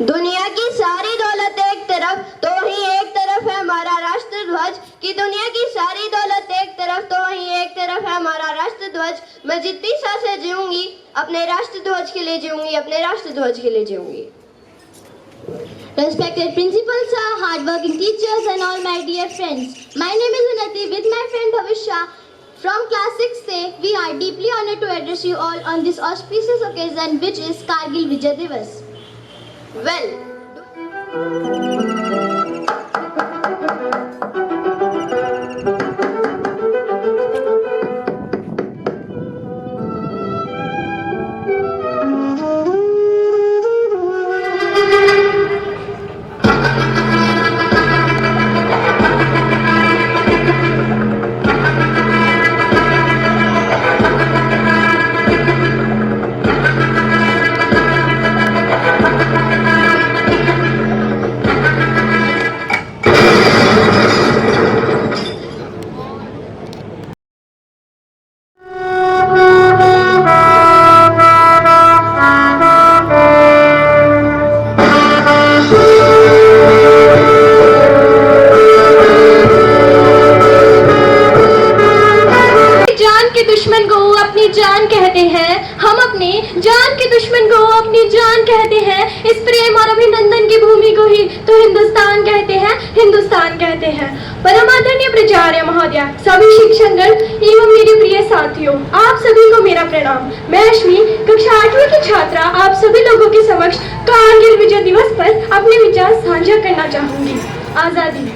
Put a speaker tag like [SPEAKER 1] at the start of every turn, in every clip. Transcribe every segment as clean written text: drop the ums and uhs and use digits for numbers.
[SPEAKER 1] दुनिया की सारी दौलत एक तरफ तो वहीं एक तरफ है हमारा राष्ट्र ध्वज। कि दुनिया की सारी दौलत एक तरफ तो वहीं एक तरफ है हमारा राष्ट्र ध्वज। मैं जितनी सांसें जीऊंगी अपने राष्ट्र ध्वज के लिए जीऊंगी, अपने राष्ट्र ध्वज के लिए जीऊंगी।
[SPEAKER 2] Respected principals, sir, hardworking teachers and all my dear friends. My name is Unnati with my friend Bhavishya from class 6A. We are deeply honored to address you all on this auspicious occasion which is Kargil Vijay Divas.
[SPEAKER 1] Well,
[SPEAKER 2] दुश्मन को अपनी जान कहते हैं, हम अपने जान के दुश्मन को अपनी जान कहते हैं। इस प्रेम और अभिनंदन की भूमि को ही तो हिंदुस्तान कहते हैं, हिंदुस्तान कहते हैं। परम आदरणीय प्राचार्य महोदय, सभी शिक्षकगण एवं मेरे प्रिय साथियों, आप सभी को मेरा प्रणाम। मैं अश्मी, कक्षा 8वीं की छात्रा, आप सभी लोगों के समक्ष कारगिल विजय दिवस पर अपने विचार साझा करना चाहूंगी। आजादी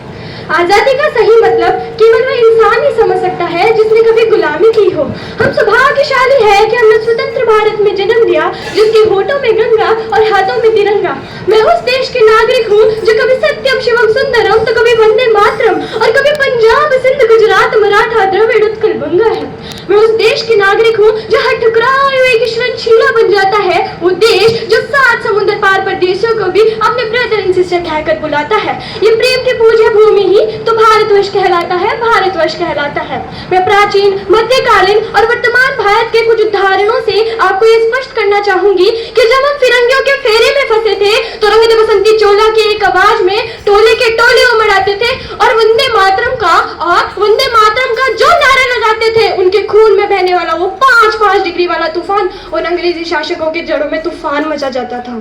[SPEAKER 2] आजादी का सही मतलब केवल वह इंसान ही समझ सकता है जिसने कभी गुलामी की हो। हम सौभाग्यशाली है कि हमने स्वतंत्र भारत में जन्म लिया जिसके होठों में गंगा और हाथों में तिरंगा। मैं उस देश के नागरिक हूँ जो कभी सत्यम शिवम सुंदरम तो कभी वंदे मातरम और कभी पंजाब सिंध गुजरात मराठा द्रविड़ उत्कल बंगा है। मैं उस देश के नागरिक हूँ जो हर टुकड़ाए हुए की श्रृंखला बन जाता है। वो देश जो 7 समुद्र पार प्रदेशों को भी अपने ब्रदर एंड सिस्टर कहकर बुलाता है। ये प्रेम की पूज्य भूमि ही तो भारतवर्ष कहलाता है, भारतवर्ष कहलाता है। मैं प्राचीन, मध्यकालीन और वर्तमान भारत के कुछ उदाहरणों से आपको ये स्पष्ट करना चाहूंगी कि जब हम फिरंगियों के फेरे में फंसे थे तो रोहित बसंती चोला की एक आवाज में टोले के टोले उमड़ आते थे और वंदे मातरम का जो नारा लगाते थे उनके खून में बहने वाला वो 5 डिग्री वाला तूफान और अंग्रेजी शासकों के जड़ों में तूफान मचा जाता था।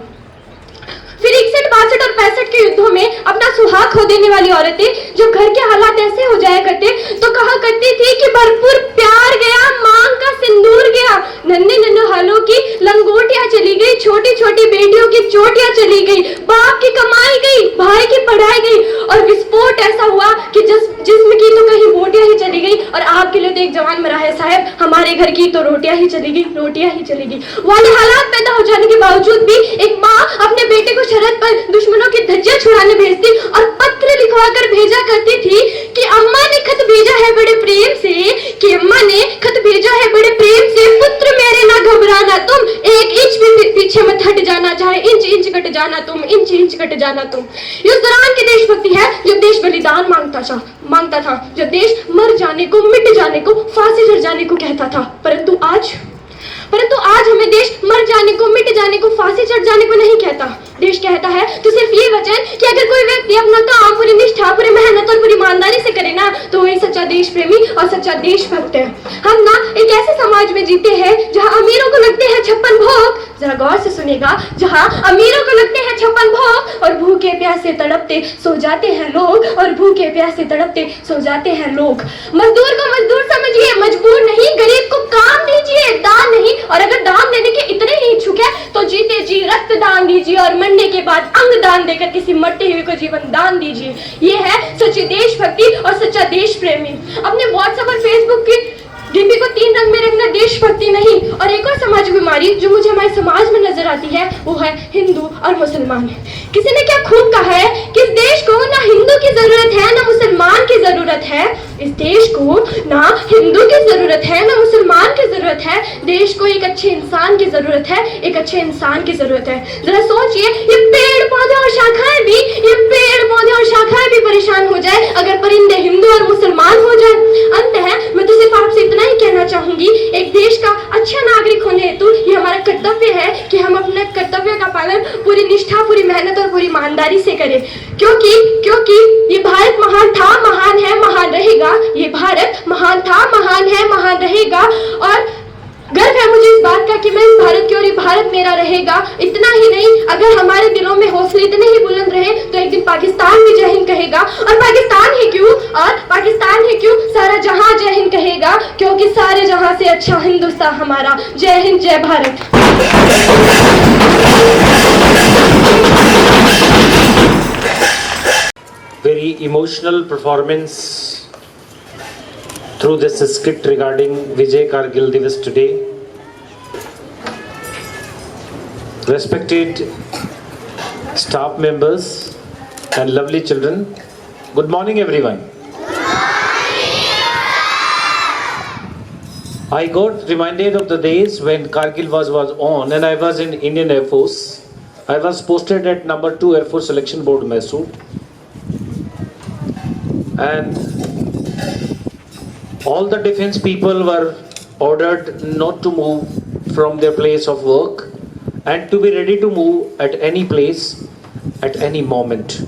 [SPEAKER 2] फिर 61, 62 और 65 के युद्धों में अपना सुहाग खो देने वाली औरतें जब घर के हालात ऐसे हो जाया करते तो कहा करती थी कि भरपूर प्यार गया, मांग का सिंदूर गया, नन्हे नन्हे हालों की लंगोटियां चली गई, छोटी छोटी बेटियों की चोटियां चली गई, बाप की कमाई गई, भाई की पढ़ाई गई और विस्फोट ऐसा हुआ कि जिस्म की तो कहीं बोटियां ही चली गई और आपके लिए तो एक जवान मरा है साहब, हमारे घर की तो रोटियां ही चली गई, रोटियां ही चली गई। वाले हालात पैदा हो जाने के बावजूद भी एक माँ अपने बेटे को शरद पर दुश्मनों की धज्जियां छुड़ाने भेजती और पत्र लिखवा कर भेजा करती थी कि अम्मा ने खत भेजा है बड़े प्रेम से, कि अम्मा ने खत भेजा है बड़े प्रेम से, पुत्र मेरे ना घबराना तुम, 1 इंच भी पीछे मत हट जाना, चाहे इंच इंच कट जाना तुम, इंच इंच कट जाना तुम। इस दौरान की देशभक्ति है जब देश बलिदान मांगता था, जब देश मर जाने को, मिट जाने को, फांसी चढ़ जाने को कहता था। परंतु आज हमें देश मर जाने को, मिट जाने को, फांसी चढ़ जाने को नहीं कहता। देश कहता है तो सिर्फ ये वचन कि अगर कोई व्यक्ति अपना काम पूरी निष्ठा, पूरी मेहनत और पूरी ईमानदारी से करे ना तो वही सच्चा देश प्रेमी और सच्चा देशभक्त है। हम ना एक ऐसे समाज में जीते हैं जहाँ अमीरों को लगते हैं 56 भोग, जरा गौर से सुनेगा, जहाँ अमीरों को लगते हैं 56 भोग और भूखे प्यासे तड़पते सो जाते हैं लोग, और भूखे प्यासे तड़पते सो जाते हैं लोग। मजदूर को मजदूर समझिए, मजबूर नहीं, गरीब को काम दीजिए, दान नहीं, और अगर दान देने के इतने ही इच्छुक है तो जीते जी रक्त दान दीजिए और मरने के बाद अंग दान देकर किसी मरते हुए को जीवन दान दीजिए। ये है सच्ची देशभक्ति और सच्चा देश प्रेमी। अपने व्हाट्सएप और फेसबुक की डीपी को 3 रंग में रखना देशभक्ति नहीं। और एक और सामाजिक बीमारी जो मुझे हमारे समाज में नजर आती है वो है हिंदू और मुसलमान। किसी ने क्या खूब कहा है कि इस देश को ना हिंदू की जरूरत है ना मुसलमान की जरूरत है। इस देश को ना हिंदू की जरूरत है ना मुसलमान की जरूरत है। देश को एक अच्छे इंसान की जरूरत है, एक अच्छे इंसान की जरूरत है। जरा सोचिए, ये पेड़ पौधे और शाखाएं भी परेशान हो जाए अगर परिंदे हिंदू और मुसलमान हो जाए। अंत है मैं तो सिर्फ आपसे इतना ही कहना चाहूंगी, एक देश का अच्छा नागरिक होने हेतु ये हमारा कर्तव्य है कि हम अपने कर्तव्य का पालन पूरी निष्ठा, पूरी मेहनत और पूरी ईमानदारी से करें, क्योंकि ये भारत महान था, महान है, महान रहेगा। ये भारत महान था, महान है, महान रहेगा। और गर्व है मुझे इस बात का कि मैं इस भारत की और ये भारत मेरा रहेगा। इतना ही नहीं, अगर हमारे दिलों में हौसले इतने ही बुलंद रहे तो एक दिन पाकिस्तान भी जय हिंद कहेगा। और पाकिस्तान ही क्यों, सारा जहां जय हिंद कहेगा, क्योंकि सारे जहां से अच्छा हिंदुस्तान हमारा। जय हिंद, जय Bharat.
[SPEAKER 3] Very emotional performance through this script regarding Vijay Kargil Divas today. Respected staff members and lovely children, good morning everyone. I got reminded of the days when Kargil was on and I was in Indian Air Force. I was posted at number 2 Air Force Selection Board, Mysore. And all the defense people were ordered not to move from their place of work and to be ready to move at any place at any moment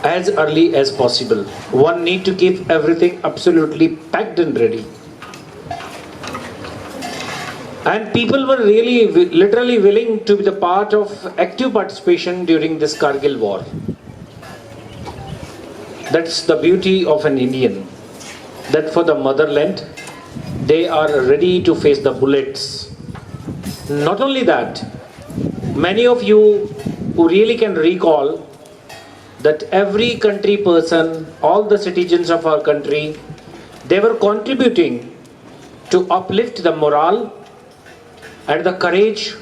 [SPEAKER 3] as early as possible. One need to keep everything absolutely packed and ready. And people were really literally willing to be the part of active participation during this Kargil war. That's the beauty of an Indian, that for the motherland, they are ready to face the bullets. Not only that, many of you who really can recall that every country person, all the citizens of our country, they were contributing to uplift the morale and the courage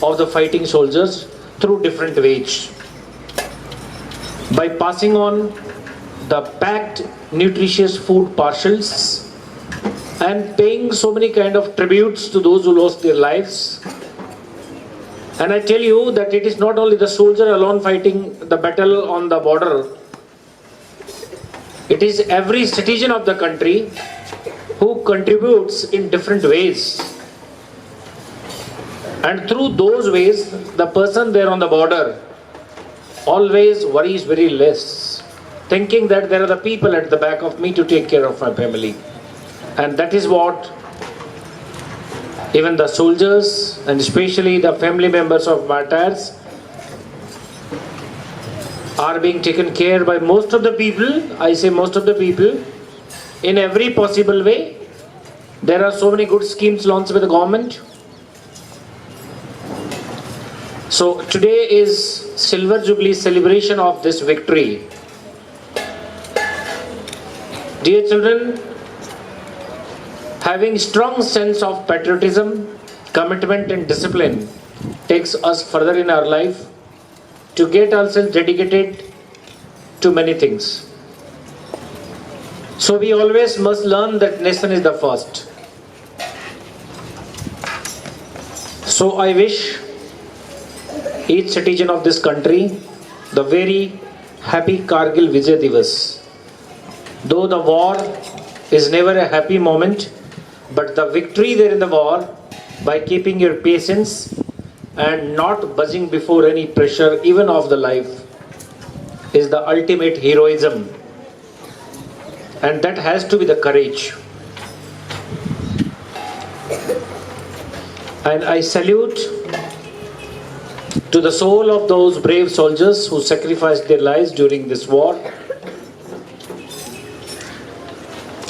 [SPEAKER 3] of the fighting soldiers through different ways. By passing on the packed nutritious food parcels and paying so many kind of tributes to those who lost their lives. And I tell you that it is not only the soldier alone fighting the battle on the border, it is every citizen of the country who contributes in different ways. And through those ways, the person there on the border always worries very less, thinking that there are the people at the back of me to take care of my family. And that is what even the soldiers and especially the family members of martyrs are being taken care by most of the people. I say most of the people in every possible way. There are so many good schemes launched by the government. So today is Silver Jubilee celebration of this victory. Dear children, having strong sense of patriotism, commitment and discipline takes us further in our life to get ourselves dedicated to many things. So we always must learn that nation is the first. So I wish each citizen of this country the very happy Kargil Vijay Divas. Though the war is never a happy moment, but the victory there in the war, by keeping your patience and not budging before any pressure even of the life, is the ultimate heroism. And that has to be the courage. And I salute to the soul of those brave soldiers who sacrificed their lives during this war.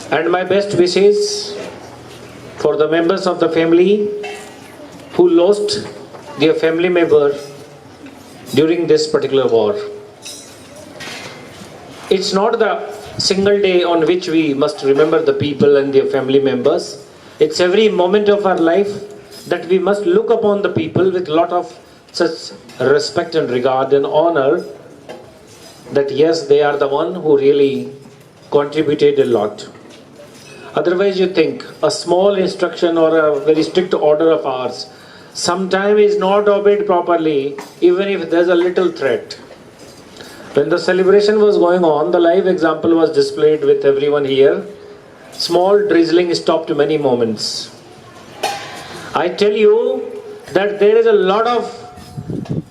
[SPEAKER 3] And my best wishes for the members of the family who lost their family member during this particular war. It's not the single day on which we must remember the people and their family members. It's every moment of our life that we must look upon the people with a lot of such respect and regard and honor, that yes, they are the one who really contributed a lot. Otherwise you think a small instruction or a very strict order of ours sometimes is not obeyed properly, even if there's a little threat. When the celebration was going on, the live example was displayed with everyone here. Small drizzling stopped many moments. I tell you that there is a lot of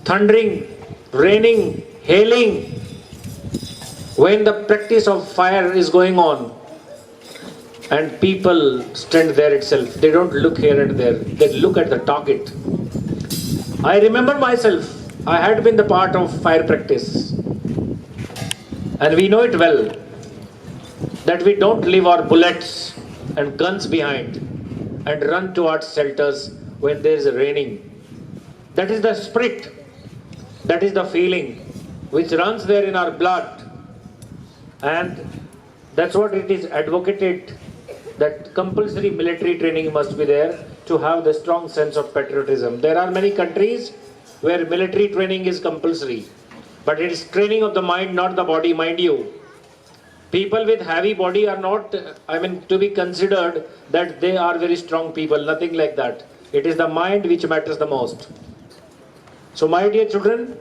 [SPEAKER 3] thundering, raining, hailing when the practice of fire is going on, and people stand there itself. They don't look here and there, they look at the target. I remember myself, I had been the part of fire practice, and we know it well that we don't leave our bullets and guns behind and run towards shelters when there is raining. That is the spirit, that is the feeling which runs there in our blood, and that's what it is advocated, that compulsory military training must be there to have the strong sense of patriotism. There are many countries where military training is compulsory, but it is training of the mind, not the body, mind you. People with heavy body are not, to be considered that they are very strong people, nothing like that. It is the mind which matters the most. So my dear children,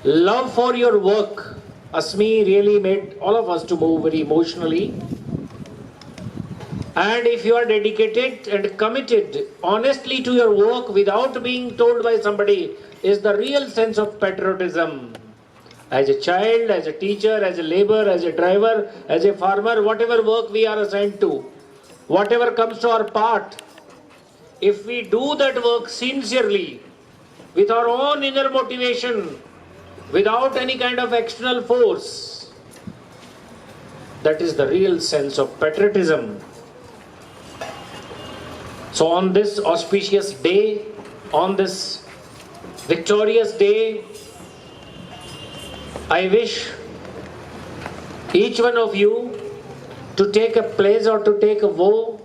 [SPEAKER 3] love for your work, Asmi really made all of us to move very emotionally. And if you are dedicated and committed honestly to your work without being told by somebody, is the real sense of patriotism. As a child, as a teacher, as a laborer, as a driver, as a farmer, whatever work we are assigned to, whatever comes to our part, if we do that work sincerely, with our own inner motivation, without any kind of external force, that is the real sense of patriotism. So on this auspicious day, on this victorious day, I wish each one of you to take a pledge or to take a vow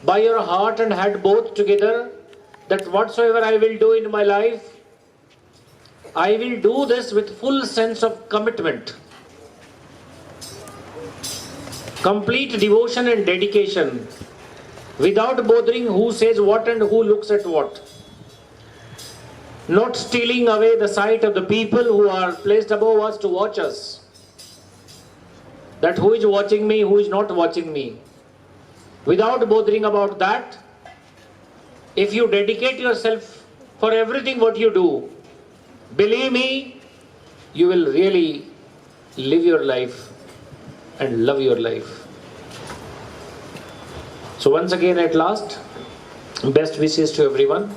[SPEAKER 3] by your heart and head both together, that whatsoever I will do in my life, I will do this with full sense of commitment, complete devotion and dedication, without bothering who says what and who looks at what. Not stealing away the sight of the people who are placed above us to watch us. That who is watching me, who is not watching me. Without bothering about that, if you dedicate yourself for everything what you do, believe me, you will really live your life and love your life. So once again, at last, best wishes to everyone.